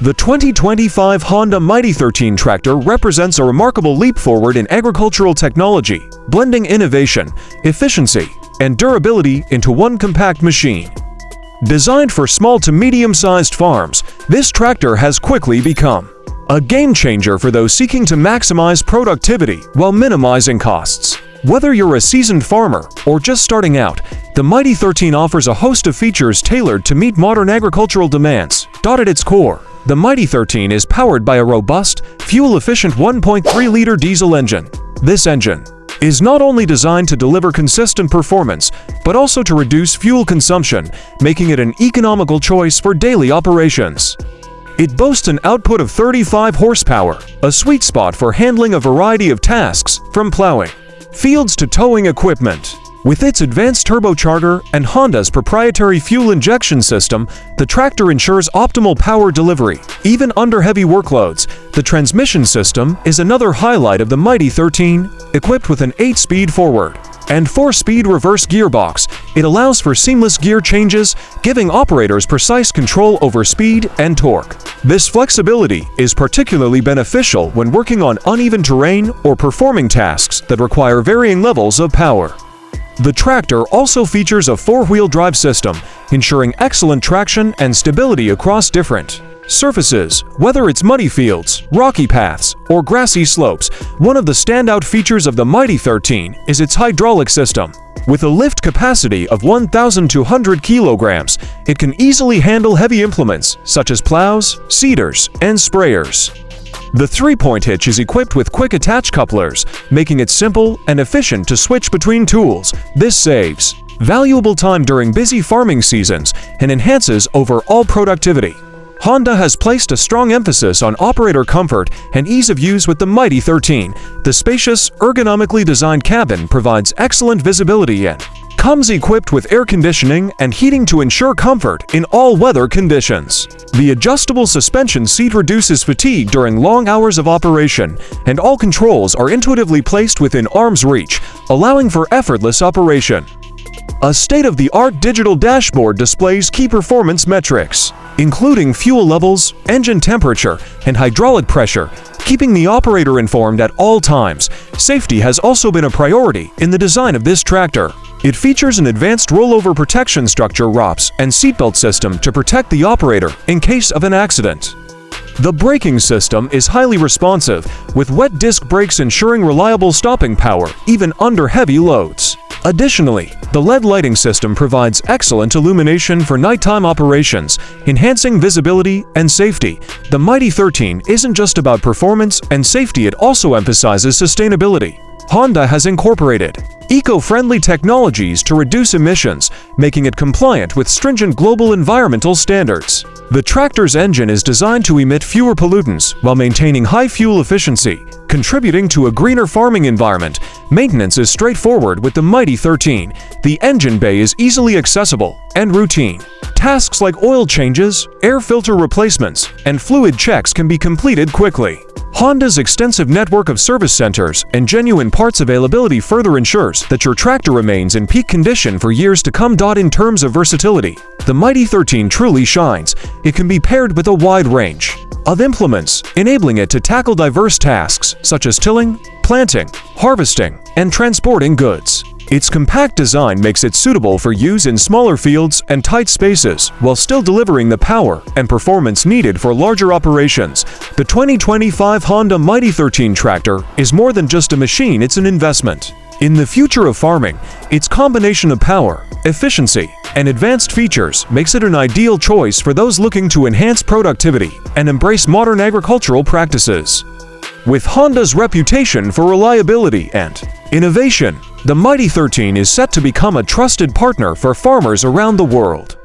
The 2025 Honda Mighty 13 tractor represents a remarkable leap forward in agricultural technology, blending innovation, efficiency, and durability into one compact machine. Designed for small to medium-sized farms, this tractor has quickly become a game-changer for those seeking to maximize productivity while minimizing costs. Whether you're a seasoned farmer or just starting out, the Mighty 13 offers a host of features tailored to meet modern agricultural demands. At its core, the Mighty 13 is powered by a robust, fuel-efficient 1.3-liter diesel engine. This engine is not only designed to deliver consistent performance, but also to reduce fuel consumption, making it an economical choice for daily operations. It boasts an output of 35 horsepower, a sweet spot for handling a variety of tasks, from plowing fields to towing equipment. With its advanced turbocharger and Honda's proprietary fuel injection system, the tractor ensures optimal power delivery, even under heavy workloads. The transmission system is another highlight of the Mighty 13. Equipped with an 8-speed forward and 4-speed reverse gearbox, it allows for seamless gear changes, giving operators precise control over speed and torque. This flexibility is particularly beneficial when working on uneven terrain or performing tasks that require varying levels of power. The tractor also features a 4-wheel drive system, ensuring excellent traction and stability across different surfaces. Whether it's muddy fields, rocky paths, or grassy slopes, one of the standout features of the Mighty 13 is its hydraulic system. With a lift capacity of 1,200 kilograms, it can easily handle heavy implements such as plows, seeders, and sprayers. The 3-point hitch is equipped with quick attach couplers, making it simple and efficient to switch between tools. This saves valuable time during busy farming seasons and enhances overall productivity. Honda has placed a strong emphasis on operator comfort and ease of use with the Mighty 13. The spacious, ergonomically designed cabin provides excellent visibility and comes equipped with air conditioning and heating to ensure comfort in all weather conditions. The adjustable suspension seat reduces fatigue during long hours of operation, and all controls are intuitively placed within arm's reach, allowing for effortless operation. A state-of-the-art digital dashboard displays key performance metrics, including fuel levels, engine temperature, and hydraulic pressure, keeping the operator informed at all times. Safety has also been a priority in the design of this tractor. It features an advanced rollover protection structure ROPS and seatbelt system to protect the operator in case of an accident. The braking system is highly responsive, with wet disc brakes ensuring reliable stopping power even under heavy loads. Additionally, the LED lighting system provides excellent illumination for nighttime operations, enhancing visibility and safety. The Mighty 13 isn't just about performance and safety, it also emphasizes sustainability. Honda has incorporated eco-friendly technologies to reduce emissions, making it compliant with stringent global environmental standards. The tractor's engine is designed to emit fewer pollutants while maintaining high fuel efficiency, contributing to a greener farming environment. Maintenance is straightforward with the Mighty 13. The engine bay is easily accessible and routine. Tasks like oil changes, air filter replacements, and fluid checks can be completed quickly. Honda's extensive network of service centers and genuine parts availability further ensures that your tractor remains in peak condition for years to come. In terms of versatility, the Mighty 13 truly shines. It can be paired with a wide range of implements, enabling it to tackle diverse tasks such as tilling, planting, harvesting, and transporting goods. Its compact design makes it suitable for use in smaller fields and tight spaces, while still delivering the power and performance needed for larger operations. The 2025 Honda Mighty 13 tractor is more than just a machine, it's an investment in the future of farming. Its combination of power, efficiency, and advanced features makes it an ideal choice for those looking to enhance productivity and embrace modern agricultural practices. With Honda's reputation for reliability and innovation, the Mighty 13 is set to become a trusted partner for farmers around the world.